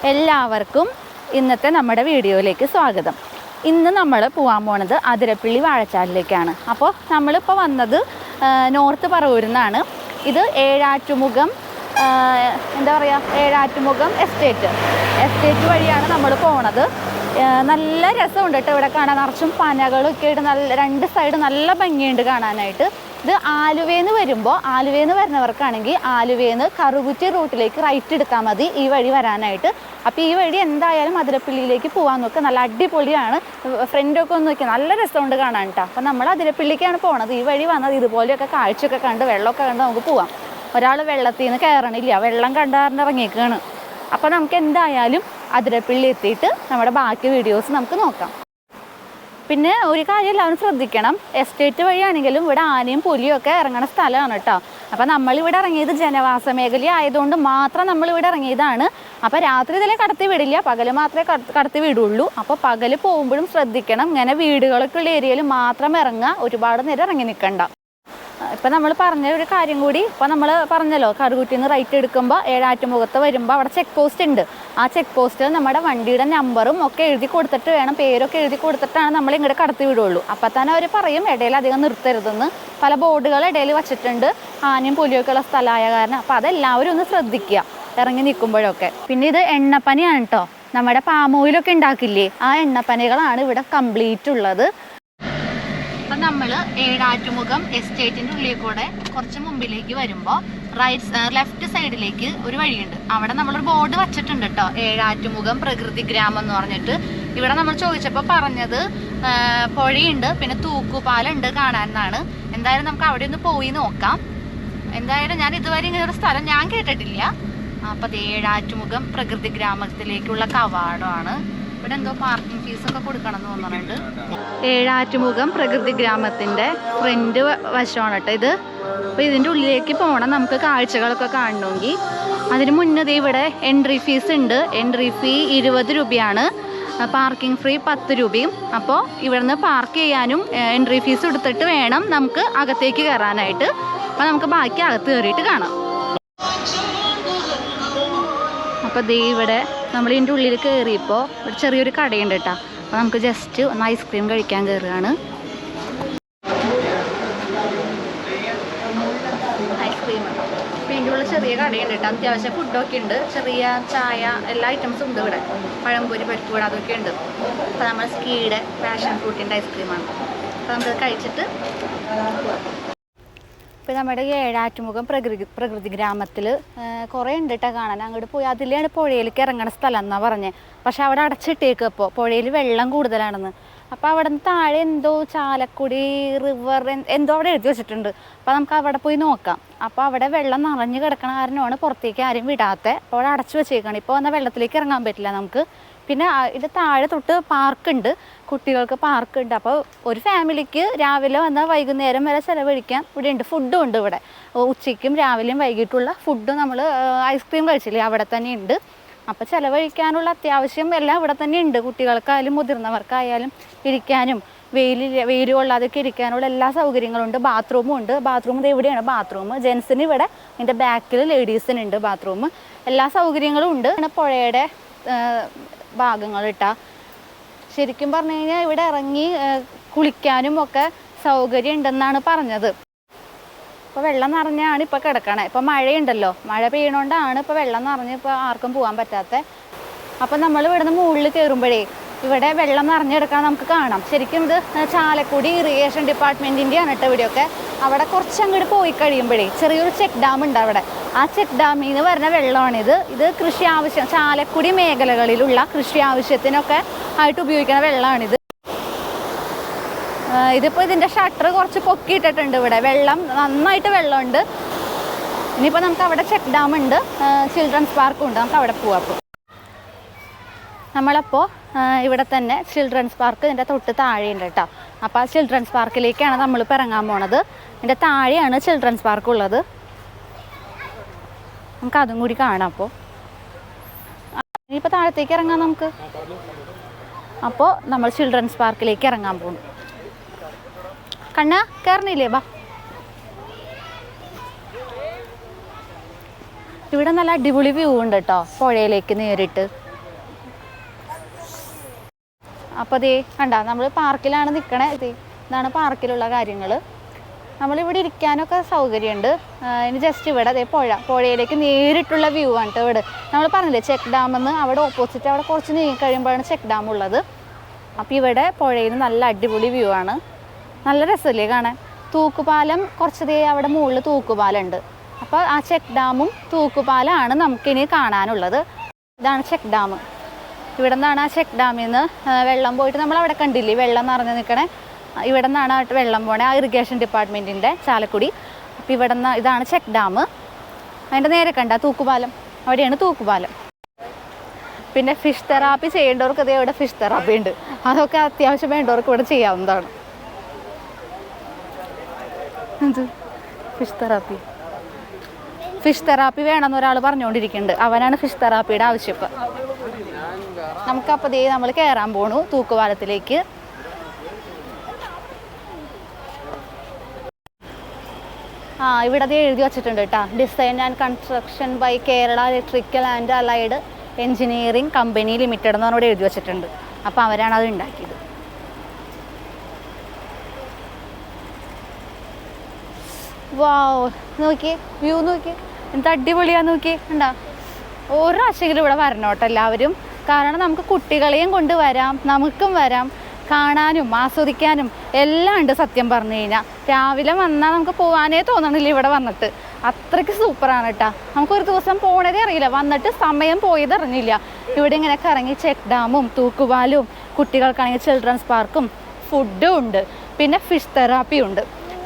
എല്ലാവർക്കും ഇന്നത്തെ നമ്മുടെ വീഡിയോയിലേക്ക് സ്വാഗതം. ഇന്ന് നമ്മൾ പോകാൻ പോണത് അതിരപ്പള്ളി വാഴച്ചാലിലേക്കാണ്. അപ്പോൾ നമ്മളിപ്പോൾ വന്നത് നോർത്ത് പറവൂരിൽ നിന്നാണ്. ഇത് ഏഴാറ്റുമുഖം ഏഴാറ്റുമുഖം എസ്റ്റേറ്റ് വഴിയാണ് നമ്മൾ പോണത്. നല്ല രസമുണ്ട് കേട്ടോ ഇവിടെ കാണാൻ. നിറച്ചും പനകളൊക്കെ ആയിട്ട് നല്ല രണ്ട് സൈഡ് നല്ല ഭംഗിയുണ്ട് കാണാനായിട്ട്. ഇത് ആലുവയിൽ നിന്ന് വരുന്നവർക്കാണെങ്കിൽ ആലുവയിൽ നിന്ന് കറുകുറ്റി റൂട്ടിലേക്ക് റൈറ്റ് എടുത്താൽ മതി ഈ വഴി വരാനായിട്ട്. അപ്പോൾ ഈ വഴി എന്തായാലും അതിരപ്പള്ളിയിലേക്ക് പോകാൻ നോക്കുക. നല്ല അടിപൊളിയാണ്. ഫ്രണ്ടൊക്കെ ഒന്ന് നോക്കി നല്ല രസമുണ്ട് കാണാൻ കേട്ടോ. അപ്പോൾ നമ്മൾ അതിരപ്പള്ളിക്കാണ് പോണത്. ഈ വഴി വന്നത് ഇതുപോലെയൊക്കെ കാഴ്ചയൊക്കെ കണ്ട് വെള്ളമൊക്കെ കണ്ട് നമുക്ക് പോവാം. ഒരാൾ വെള്ളത്തിൽ നിന്ന് കയറണില്ല, വെള്ളം കണ്ടാറിന് ഇറങ്ങിയേക്കാണ്. അപ്പോൾ നമുക്ക് എന്തായാലും അതിരപ്പള്ളി എത്തിയിട്ട് നമ്മുടെ ബാക്കി വീഡിയോസ് നമുക്ക് നോക്കാം. പിന്നെ ഒരു കാര്യം എല്ലാവരും ശ്രദ്ധിക്കണം, എസ്റ്റേറ്റ് വഴിയാണെങ്കിലും ഇവിടെ ആനയും പുലിയും ഒക്കെ ഇറങ്ങുന്ന സ്ഥലമാണ് കേട്ടോ. അപ്പോൾ നമ്മളിവിടെ ഇറങ്ങിയത് ജനവാസ മേഖല ആയതുകൊണ്ട് മാത്രം നമ്മളിവിടെ ഇറങ്ങിയതാണ്. അപ്പോൾ രാത്രി ഇതിലെ കടത്തി വിടില്ല, പകൽ മാത്രമേ കടത്തി വിടുള്ളൂ. അപ്പോൾ പകൽ പോകുമ്പോഴും ശ്രദ്ധിക്കണം, ഇങ്ങനെ വീടുകളൊക്കെ ഉള്ള ഏരിയയിൽ മാത്രം ഇറങ്ങുക, ഒരുപാട് നേരം ഇറങ്ങി നിൽക്കണ്ട. ഇപ്പം നമ്മൾ പറഞ്ഞ ഒരു കാര്യം കൂടി, ഇപ്പോൾ നമ്മൾ പറഞ്ഞല്ലോ കറുകുറ്റിയിൽ നിന്ന് റൈറ്റ് എടുക്കുമ്പോൾ ഏഴാറ്റുമുഖത്ത് വരുമ്പോൾ അവിടെ ചെക്ക് പോസ്റ്റ് ഉണ്ട്. ആ ചെക്ക് പോസ്റ്റിൽ നമ്മുടെ വണ്ടിയുടെ നമ്പറും ഒക്കെ എഴുതി കൊടുത്തിട്ട് വേണം, പേരൊക്കെ എഴുതി കൊടുത്തിട്ടാണ് നമ്മൾ ഇങ്ങോട്ട് കടത്തി വിടുള്ളൂ. അപ്പം തന്നെ അവർ പറയും ഇടയിൽ അധികം നിർത്തരുതെന്ന്. പല ബോർഡുകൾ ഇടയിൽ വച്ചിട്ടുണ്ട്, ആനയും പുലിയൊക്കെ ഉള്ള സ്ഥലമായ കാരണം. അപ്പോൾ അതെല്ലാവരും ഒന്ന് ശ്രദ്ധിക്കുക ഇറങ്ങി നിൽക്കുമ്പോഴൊക്കെ. പിന്നെ ഇത് എണ്ണപ്പനയാണ് കേട്ടോ. നമ്മുടെ പാം ഓയിലൊക്കെ ഉണ്ടാക്കില്ലേ, ആ എണ്ണപ്പനകളാണ് ഇവിടെ കംപ്ലീറ്റ് ഉള്ളത്. അപ്പം നമ്മൾ ഏഴാറ്റുമുഖം എസ്റ്റേറ്റിൻ്റെ ഉള്ളിൽ കൂടെ കുറച്ച് മുമ്പിലേക്ക് വരുമ്പോൾ ലെഫ്റ്റ് സൈഡിലേക്ക് ഒരു വഴിയുണ്ട്. അവിടെ നമ്മളൊരു ബോർഡ് വച്ചിട്ടുണ്ട് കേട്ടോ, ഏഴാറ്റുമുഖം പ്രകൃതി ഗ്രാമം എന്ന് പറഞ്ഞിട്ട്. ഇവിടെ നമ്മൾ ചോദിച്ചപ്പോൾ പറഞ്ഞത് പുഴയുണ്ട്, പിന്നെ തൂക്കുപാലുണ്ട് കാണാനാണ്. എന്തായാലും നമുക്ക് അവിടെ ഒന്ന് പോയി നോക്കാം. എന്തായാലും ഞാൻ ഇതുവരെ ഇങ്ങനെ ഒരു സ്ഥലം ഞാൻ കേട്ടിട്ടില്ല. അപ്പം അത് ഏഴാറ്റുമുഖം പ്രകൃതി ഗ്രാമത്തിലേക്കുള്ള കവാടമാണ്. ഇവിടെ എന്തോ പാർക്കിംഗ് ഫീസൊക്കെ കൊടുക്കണം എന്ന് തോന്നുന്നുണ്ട്. ഏഴാറ്റുമുഖം പ്രകൃതി ഗ്രാമത്തിൻ്റെ ഫ്രണ്ട് വശമാണ് കേട്ടോ ഇത്. അപ്പോൾ ഇതിൻ്റെ ഉള്ളിലേക്ക് പോകണം നമുക്ക് കാഴ്ചകളൊക്കെ കാണണമെങ്കിൽ. അതിന് മുന്നേ ഇവിടെ എൻട്രി ഫീസ് ഉണ്ട്. എൻട്രി ഫീ 20 രൂപയാണ്, പാർക്കിംഗ് ഫ്രീ 10 രൂപയും. അപ്പോൾ ഇവിടെ നിന്ന് പാർക്ക് ചെയ്യാനും എൻട്രി ഫീസ് എടുത്തിട്ട് വേണം നമുക്ക് അകത്തേക്ക് കയറാനായിട്ട്. അപ്പോൾ നമുക്ക് ബാക്കി അകത്ത് കയറിയിട്ട് കാണാം. അപ്പോൾ ദേ ഇവിടെ നമ്മൾ ഇതിൻ്റെ ഉള്ളിൽ കയറിയപ്പോൾ ഒരു ചെറിയൊരു കടയുണ്ട് കേട്ടോ. അപ്പോൾ നമുക്ക് ജസ്റ്റ് ഒന്ന് ഐസ്ക്രീം കഴിക്കാൻ കയറുകയാണ്. ഐസ്ക്രീം അപ്പോൾ ഇതിൻ്റെ ഉള്ളിൽ ചെറിയ കടയുണ്ട് കേട്ടോ. അത്യാവശ്യം ഫുഡൊക്കെ ഉണ്ട്, ചെറിയ ചായ എല്ലാ ഐറ്റംസും ഉണ്ട് ഇവിടെ. പഴംപൊരി, പരിപ്പുവട അതൊക്കെ ഉണ്ട്. അപ്പോൾ നമ്മൾ സ്കീയുടെ പാഷൻ ഫ്രൂട്ടിൻ്റെ ഐസ്ക്രീമാണ്. അപ്പോൾ നമുക്കത് കഴിച്ചിട്ട് ഇപ്പോൾ നമ്മുടെ ഏഴാറ്റുമുഖം പ്രകൃതി ഗ്രാമത്തിൽ കുറേ ഉണ്ട് കേട്ടോ കാണാൻ. അങ്ങോട്ട് പോയി അതിലാണ് പുഴയിലേക്ക് ഇറങ്ങുന്ന സ്ഥലം എന്നാണ് പറഞ്ഞത്. പക്ഷെ അവിടെ അടച്ചിട്ടേക്ക് ഇപ്പോൾ പുഴയിൽ വെള്ളം കൂടുതലാണെന്ന്. അപ്പോൾ അവിടെ നിന്ന് താഴെ എന്തോ ചാലക്കുടി റിവർ എന്തോ അവിടെ എഴുതി വെച്ചിട്ടുണ്ട്. അപ്പോൾ നമുക്ക് അവിടെ പോയി നോക്കാം. അപ്പോൾ അവിടെ വെള്ളം നിറഞ്ഞ് കിടക്കണ കാരണമാണ് പുറത്തേക്ക് ആരും വിടാത്തത്. അപ്പോൾ അവിടെ അടച്ചു വെച്ചേക്കണം. ഇപ്പോൾ വന്നാൽ വെള്ളത്തിലേക്ക് ഇറങ്ങാൻ പറ്റില്ല നമുക്ക്. പിന്നെ ഇത് താഴെ തൊട്ട് പാർക്കുണ്ട്, കുട്ടികൾക്ക് പാർക്കുണ്ട്. അപ്പോൾ ഒരു ഫാമിലിക്ക് രാവിലെ വന്നാൽ വൈകുന്നേരം വരെ ചിലവഴിക്കാൻ ഇവിടെ ഉണ്ട്. ഫുഡും ഉണ്ട് ഇവിടെ. ഉച്ചയ്ക്കും രാവിലെയും വൈകിട്ടുള്ള ഫുഡ് നമ്മൾ ഐസ്ക്രീം കഴിച്ചില്ലേ അവിടെ തന്നെ ഉണ്ട്. അപ്പോൾ ചിലവഴിക്കാനുള്ള അത്യാവശ്യം എല്ലാം ഇവിടെ തന്നെ ഉണ്ട്. കുട്ടികൾക്കായാലും മുതിർന്നവർക്കായാലും ഇരിക്കാനും വെയിൽ കൊള്ളാതൊക്കെ ഇരിക്കാനുള്ള എല്ലാ സൗകര്യങ്ങളും ഉണ്ട്. ബാത്റൂമും ഉണ്ട്. ബാത്റൂം എവിടെയാണ് ബാത്റൂം? ജെൻസിന് ഇവിടെ, ഇതിൻ്റെ ബാക്കിൽ ലേഡീസിനുണ്ട് ബാത്റൂം. എല്ലാ സൗകര്യങ്ങളും ഉണ്ട്. പുഴയുടെ ഭാഗങ്ങൾ ഇട്ടാ ശരിക്കും പറഞ്ഞു കഴിഞ്ഞാൽ ഇവിടെ ഇറങ്ങി കുളിക്കാനും ഒക്കെ സൗകര്യം ഉണ്ടെന്നാണ് പറഞ്ഞത്. ഇപ്പോൾ വെള്ളം നിറഞ്ഞാണ് ഇപ്പോൾ കിടക്കണേ. ഇപ്പോൾ മഴയുണ്ടല്ലോ, മഴ പെയ്യണോണ്ടാണ് ഇപ്പോൾ വെള്ളം നിറഞ്ഞ് ഇപ്പോൾ ആർക്കും പോകാൻ പറ്റാത്തത്. അപ്പോൾ നമ്മൾ ഇവിടുന്ന് മുകളിൽ കയറുമ്പോഴേ ഇവിടെ വെള്ളം നിറഞ്ഞെടുക്കാൻ നമുക്ക് കാണാം. ശരിക്കും ഇത് ചാലക്കുടി ഇറിഗേഷൻ ഡിപ്പാർട്ട്മെൻറ്റിൻ്റെയാണ് കേട്ടോ ഇവിടെയൊക്കെ. അവിടെ കുറച്ചങ്ങോട്ട് പോയി കഴിയുമ്പോഴേ ചെറിയൊരു ചെക്ക് ഡാം ഉണ്ട് അവിടെ. ആ ചെക്ക് ഡാമിൽ നിന്ന് വരുന്ന വെള്ളമാണിത്. ഇത് കൃഷി ആവശ്യം, ചാലക്കുടി മേഖലകളിലുള്ള കൃഷി ആവശ്യത്തിനൊക്കെ ആയിട്ട് ഉപയോഗിക്കുന്ന വെള്ളമാണിത്. ഇതിപ്പോൾ ഇതിൻ്റെ ഷട്ടർ കുറച്ച് പൊക്കിയിട്ടിട്ടുണ്ട്. ഇവിടെ വെള്ളം നന്നായിട്ട് വെള്ളമുണ്ട്. ഇനിയിപ്പോൾ നമുക്ക് അവിടെ ചെക്ക് ഡാം ഉണ്ട്, ചിൽഡ്രൻസ് പാർക്കും ഉണ്ട്. നമുക്ക് അവിടെ പോവാം. അപ്പോൾ നമ്മളപ്പോൾ ഇവിടെ തന്നെ ചിൽഡ്രൻസ് പാർക്ക് ഇതിൻ്റെ തൊട്ട് താഴെയുണ്ട് കേട്ടോ. അപ്പോൾ ആ ചിൽഡ്രൻസ് പാർക്കിലേക്കാണ് നമ്മളിപ്പോൾ ഇറങ്ങാൻ പോണത്. ഇതിൻ്റെ താഴെയാണ് ചിൽഡ്രൻസ് പാർക്ക് ഉള്ളത്. നമുക്ക് അതും കൂടി കാണാം. അപ്പോൾ ഇനിയിപ്പോൾ താഴത്തേക്ക് ഇറങ്ങാം നമുക്ക്. അപ്പോൾ നമ്മൾ ചിൽഡ്രൻസ് പാർക്കിലേക്ക് ഇറങ്ങാൻ പോകുന്നു. കണ്ണ കയറണില്ലേ? ബാ. ഇവിടെ നല്ല അടിപൊളി വ്യൂ ഉണ്ട് കേട്ടോ, പുഴയിലേക്ക് നേരിട്ട്. അപ്പോൾ ദേ കണ്ട നമ്മൾ പാർക്കിലാണ് നിൽക്കണേ. ഇതാണ് പാർക്കിലുള്ള കാര്യങ്ങൾ. നമ്മളിവിടെ ഇരിക്കാനൊക്കെ സൗകര്യമുണ്ട്. ഇനി ജസ്റ്റ് ഇവിടെ അതേ പുഴയിലേക്ക് നേരിട്ടുള്ള വ്യൂ ആണ് കേട്ടോ ഇവിടെ. നമ്മൾ പറഞ്ഞില്ലേ ചെക്ക് ഡാമെന്ന്, അവിടെ ഓപ്പോസിറ്റ് അവിടെ കുറച്ച് നീങ്ങി കഴിയുമ്പോഴാണ് ചെക്ക് ഡാം ഉള്ളത്. അപ്പോൾ ഇവിടെ പുഴയിൽ നല്ല അടിപൊളി വ്യൂ ആണ്. നല്ല രസമല്ലേ കാണാൻ. തൂക്കുപാലം കുറച്ചതേ അവിടെ മുകളിൽ തൂക്കുപാലമുണ്ട്. അപ്പോൾ ആ ചെക്ക് ഡാമും തൂക്കുപാലമാണ് നമുക്കിനി കാണാനുള്ളത്. ഇതാണ് ചെക്ക് ഡാം. ഇവിടെ നിന്നാണ് ആ ചെക്ക് ഡാമിൽ നിന്ന് വെള്ളം പോയിട്ട് നമ്മളവിടെ കണ്ടില്ലേ വെള്ളം നിറഞ്ഞു നിൽക്കണേ. ഇവിടെ നിന്നാണ് വെള്ളം പോണേ, ആ ഇറിഗേഷൻ ഡിപ്പാർട്ട്മെൻറ്റിൻ്റെ ചാലക്കുടി. അപ്പോൾ ഇവിടെ നിന്ന് ഇതാണ് ചെക്ക് ഡാം. അതിൻ്റെ നേരെ കണ്ട തൂക്കുപാലം, അവിടെയാണ് തൂക്കുപാലം. പിന്നെ ഫിഷ് തെറാപ്പി ചെയ്യേണ്ടവർക്ക് അതേ ഇവിടെ ഫിഷ് തെറാപ്പി ഉണ്ട്. അതൊക്കെ അത്യാവശ്യം വേണ്ടവർക്ക് ഇവിടെ ചെയ്യാവുന്നതാണ്. ഫിഷ് തെറാപ്പി വേണമെന്ന് ഒരാൾ പറഞ്ഞുകൊണ്ടിരിക്കുന്നുണ്ട്. അവനാണ് ഫിഷ് തെറാപ്പിയുടെ ആവശ്യം. ഇപ്പം നമുക്കപ്പോൾ ദേ നമ്മൾ കയറാൻ പോണു തൂക്കുപാലത്തിലേക്ക്. ഇവിടെ അത് എഴുതി വച്ചിട്ടുണ്ട് കേട്ടോ. Design and construction by Kerala electrical and allied engineering company limited എന്ന് പറഞ്ഞവിടെ എഴുതി വച്ചിട്ടുണ്ട്. അപ്പോൾ അവരാണ് അത് ഉണ്ടാക്കിയത്. വാവ്, നോക്കിയേ വ്യൂ, നോക്കിയേ എന്ത് അടിപൊളിയാന്ന് നോക്കിയേ. ഉണ്ടാ ഓരോ പ്രാവശ്യമെങ്കിലും ഇവിടെ വരണം കേട്ടോ എല്ലാവരും. കാരണം നമുക്ക് കുട്ടികളെയും കൊണ്ട് വരാം, നമുക്കും വരാം, കാണാനും ആസ്വദിക്കാനും എല്ലാം ഉണ്ട്. സത്യം പറഞ്ഞു കഴിഞ്ഞാൽ രാവിലെ വന്നാൽ നമുക്ക് പോകാനേ തോന്നണില്ല ഇവിടെ വന്നിട്ട്. അത്രയ്ക്ക് സൂപ്പറാണ് കേട്ടോ. നമുക്കൊരു ദിവസം പോണതേ അറിയില്ല, വന്നിട്ട് സമയം പോയത് അറിഞ്ഞില്ല. ഇവിടെ ഇങ്ങനെ കറങ്ങി ചെക്ക് ഡാമും തൂക്കുപാലും, കുട്ടികൾക്കാണെങ്കിൽ ചിൽഡ്രൻസ് പാർക്കും, ഫുഡും ഉണ്ട്, പിന്നെ ഫിഷ് തെറാപ്പിയും ഉണ്ട്.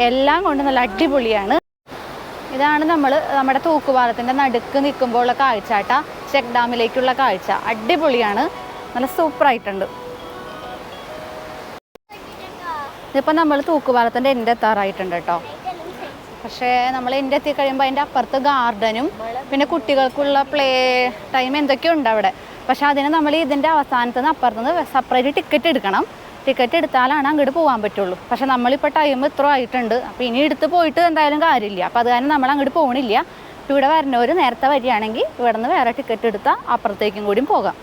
എല്ലാം കൊണ്ട് നല്ല അടിപൊളിയാണ്. ഇതാണ് നമ്മുടെ തൂക്കുപാലത്തിൻ്റെ നടുക്ക് നിൽക്കുമ്പോഴുള്ള കാഴ്ച കേട്ടോ. ചെക്ക് ഡാമിലേക്കുള്ള കാഴ്ച അടിപൊളിയാണ്, നല്ല സൂപ്പറായിട്ടുണ്ട്. ഇതിപ്പോൾ നമ്മൾ തൂക്കുപാലത്തിൻ്റെ എൻ്റെ എത്താറായിട്ടുണ്ട് കേട്ടോ. പക്ഷേ നമ്മൾ എൻ്റെ എത്തിക്കഴിയുമ്പോൾ അതിൻ്റെ അപ്പുറത്ത് ഗാർഡനും പിന്നെ കുട്ടികൾക്കുള്ള പ്ലേ ടൈം എന്തൊക്കെയോ ഉണ്ട് അവിടെ. പക്ഷേ അതിന് നമ്മൾ ഇതിൻ്റെ അവസാനത്ത് നിന്ന് അപ്പുറത്തുനിന്ന് സെപ്പറേറ്റ് ടിക്കറ്റ് എടുക്കണം. ടിക്കറ്റ് എടുത്താലാണ് അങ്ങോട്ട് പോകാൻ പറ്റുള്ളൂ. പക്ഷേ നമ്മളിപ്പോൾ ടൈം ഇത്ര ആയിട്ടുണ്ട്. അപ്പോൾ ഇനി എടുത്ത് പോയിട്ട് എന്തായാലും കാര്യമില്ല. അപ്പോൾ അത് കാരണം നമ്മൾ അങ്ങോട്ട് പോകണില്ല. ഇവിടെ വരുന്നവർ നേരത്തെ വരികയാണെങ്കിൽ ഇവിടെ നിന്ന് വേറെ ടിക്കറ്റ് എടുത്താൽ അപ്പുറത്തേക്കും കൂടിയും പോകാം.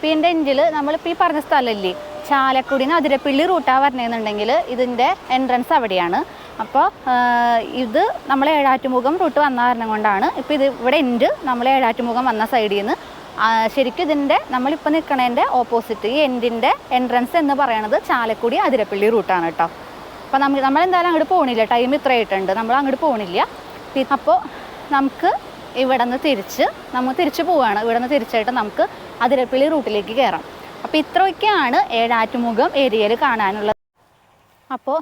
പിന്നെ എൻജിൽ നമ്മളിപ്പോൾ ഈ പറഞ്ഞ സ്ഥലമില്ലേ, ചാലക്കുടിന്ന് അതിരപ്പള്ളി റൂട്ടാണ് വരണമെന്നുണ്ടെങ്കിൽ ഇതിൻ്റെ എൻട്രൻസ് അവിടെയാണ്. അപ്പോൾ ഇത് നമ്മൾ ഏഴാറ്റുമുഖം റൂട്ട് വന്ന കാരണം കൊണ്ടാണ് ഇപ്പോൾ ഇത് ഇവിടെ ഉണ്ട്. നമ്മൾ ഏഴാറ്റുമുഖം വന്ന സൈഡിൽ നിന്ന് ശരിക്കും ഇതിൻ്റെ നമ്മളിപ്പോൾ നിൽക്കണതിൻ്റെ ഓപ്പോസിറ്റ് ഈ എൻഡിൻ്റെ എൻട്രൻസ് എന്ന് പറയുന്നത് ചാലക്കുടി അതിരപ്പള്ളി റൂട്ടാണ് കേട്ടോ. അപ്പോൾ നമ്മളെന്തായാലും അങ്ങോട്ട് പോകണില്ല, ടൈം ഇത്ര ആയിട്ടുണ്ട്, നമ്മൾ അങ്ങോട്ട് പോകണില്ല. അപ്പോൾ നമുക്ക് ഇവിടെ നിന്ന് തിരിച്ച് പോവുകയാണ്. ഇവിടെ നിന്ന് തിരിച്ചായിട്ട് നമുക്ക് അതിരപ്പള്ളി റൂട്ടിലേക്ക് കയറാം. അപ്പോൾ ഇത്രയൊക്കെയാണ് ഏഴാറ്റുമുഖം ഏരിയയിൽ കാണാനുള്ളത്. അപ്പോൾ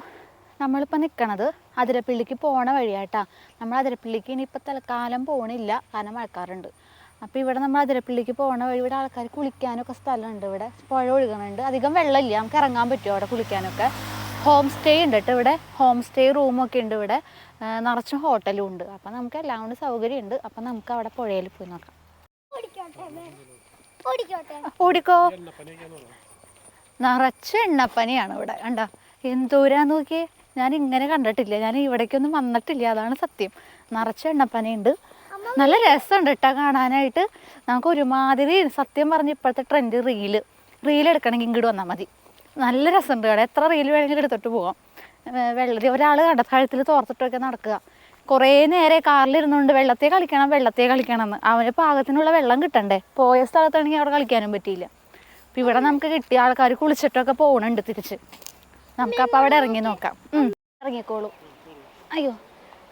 നമ്മളിപ്പോൾ നിൽക്കണത് അതിരപ്പള്ളിക്ക് പോണ വഴിയായിട്ടാണ്. നമ്മൾ അതിരപ്പള്ളിക്ക് ഇനിയിപ്പോൾ തൽക്കാലം പോകണില്ല, കാരണം മഴക്കാറുണ്ട്. അപ്പോൾ ഇവിടെ നമ്മൾ അതിരപ്പള്ളിക്ക് പോകണ വഴി ഇവിടെ ആൾക്കാർ കുളിക്കാനൊക്കെ സ്ഥലമുണ്ട്. ഇവിടെ പുഴ ഒഴുകുന്നുണ്ട്, അധികം വെള്ളമില്ല, നമുക്ക് ഇറങ്ങാൻ പറ്റുമോ അവിടെ കുളിക്കാനൊക്കെ. ഹോം സ്റ്റേ ഉണ്ട് കേട്ടോ ഇവിടെ, ഹോം സ്റ്റേ റൂമൊക്കെ ഉണ്ട് ഇവിടെ, നിറച്ചും ഹോട്ടലും ഉണ്ട്. അപ്പം നമുക്ക് എല്ലാം കൊണ്ട് സൗകര്യമുണ്ട്. അപ്പം നമുക്ക് അവിടെ പുഴയിൽ പോയി നോക്കാം. ഓടിക്കോ, നിറച്ച് എണ്ണപ്പനിയാണ് ഇവിടെ. കണ്ടാ എന്തോരാന്ന് നോക്കിയേ, ഞാൻ ഇങ്ങനെ കണ്ടിട്ടില്ല, ഞാൻ ഇവിടേക്കൊന്നും വന്നിട്ടില്ല, അതാണ് സത്യം. നിറച്ച് എണ്ണപ്പനിയുണ്ട്. നല്ല രസമുണ്ട് കേട്ടോ കാണാനായിട്ട്. നമുക്ക് ഒരുമാതിരി സത്യം പറഞ്ഞ് ഇപ്പോഴത്തെ ട്രെൻഡ് റീൽ എടുക്കണമെങ്കിൽ ഇങ്ങോട്ട് വന്നാൽ മതി. നല്ല രസമുണ്ട് കേട്ടോ, എത്ര റീൽ വേണമെങ്കിലും എടുത്തിട്ട് പോകാം. ഒരാൾ കടത്താഴത്തിൽ തോർത്തിട്ടൊക്കെ നടക്കുക, കുറേ നേരെ കാറിലിരുന്നുകൊണ്ട് വെള്ളത്തെ കളിക്കണം എന്ന്. അവന് പാകത്തിനുള്ള വെള്ളം കിട്ടണ്ടേ. പോയ സ്ഥലത്താണെങ്കിൽ അവിടെ കളിക്കാനും പറ്റിയില്ല. അപ്പം ഇവിടെ നമുക്ക് കിട്ടിയ ആൾക്കാർ കുളിച്ചിട്ടൊക്കെ പോകുന്നുണ്ട് തിരിച്ച്. നമുക്കപ്പോൾ അവിടെ ഇറങ്ങി നോക്കാം. ഇറങ്ങിക്കോളൂ. അയ്യോ,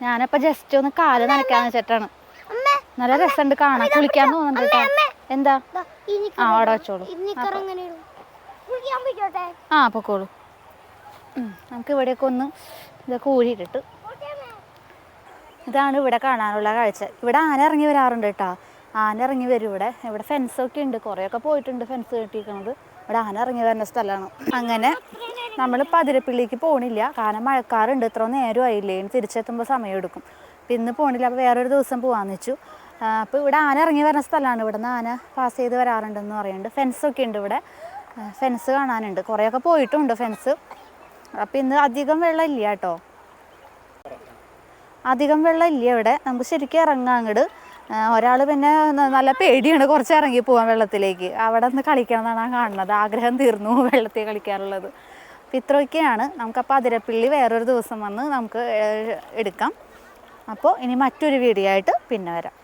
ഞാനപ്പോൾ ജസ്റ്റ് ഒന്ന് കാല് നനയ്ക്കാന്ന് വെച്ചിട്ടാണ്. നല്ല രസമുണ്ട് കാണാൻ, കുളിക്കാൻ തോന്നുന്നുണ്ട് കേട്ടോ. എന്താ അവിടെ വെച്ചോളൂ. പൊക്കോളൂ. നമുക്ക് ഇവിടെയൊക്കെ ഒന്ന് ഇതൊക്കെ ഊരിയിട്ടിട്ട്. ഇതാണ് ഇവിടെ കാണാനുള്ള കാഴ്ച. ഇവിടെ ആന ഇറങ്ങി വരാറുണ്ട് കേട്ടോ. ആന ഇറങ്ങി വരും ഇവിടെ ഫെൻസൊക്കെ ഉണ്ട്, കുറേയൊക്കെ പോയിട്ടുണ്ട് ഫെൻസ് കെട്ടിയിരിക്കുന്നത്. ഇവിടെ ആന ഇറങ്ങി വരുന്ന സ്ഥലമാണ്. അങ്ങനെ നമ്മളിപ്പോൾ അതിരപ്പള്ളിക്ക് പോകണില്ല, കാരണം മഴക്കാറുണ്ട്. ഇത്ര നേരം ആയില്ലേ, തിരിച്ചെത്തുമ്പോൾ സമയമെടുക്കും. അപ്പം ഇന്ന് പോകണില്ല, അപ്പോൾ വേറൊരു ദിവസം പോകാമെന്ന് വെച്ചു. അപ്പോൾ ഇവിടെ ആന ഇറങ്ങി വരുന്ന സ്ഥലമാണ്. ഇവിടെ നിന്ന് ആന പാസ് ചെയ്ത് വരാറുണ്ടെന്ന് പറയുന്നുണ്ട്. ഫെൻസൊക്കെ ഉണ്ട് ഇവിടെ, ഫെൻസ് കാണാനുണ്ട്, കുറേയൊക്കെ പോയിട്ടുണ്ട് ഫെൻസ്. അപ്പം ഇന്ന് അധികം വെള്ളം ഇല്ല കേട്ടോ, അധികം വെള്ളം ഇല്ല ഇവിടെ. നമുക്ക് ശരിക്കും ഇറങ്ങാം അങ്ങോട്ട്. ഒരാൾ പിന്നെ നല്ല പേടിയാണ് കുറച്ച് ഇറങ്ങി പോകാൻ വെള്ളത്തിലേക്ക്. അവിടെ നിന്ന് കളിക്കണം എന്നാണ് കാണുന്നത്. ആഗ്രഹം തീർന്നു വെള്ളത്തിൽ കളിക്കാറുള്ളത്. അപ്പോൾ ഇത്രയൊക്കെയാണ്. നമുക്കപ്പോൾ അതിരപ്പിള്ളി വേറൊരു ദിവസം വന്ന് നമുക്ക് എടുക്കാം. അപ്പോൾ ഇനി മറ്റൊരു വീഡിയോ ആയിട്ട് പിന്നെ വരാം.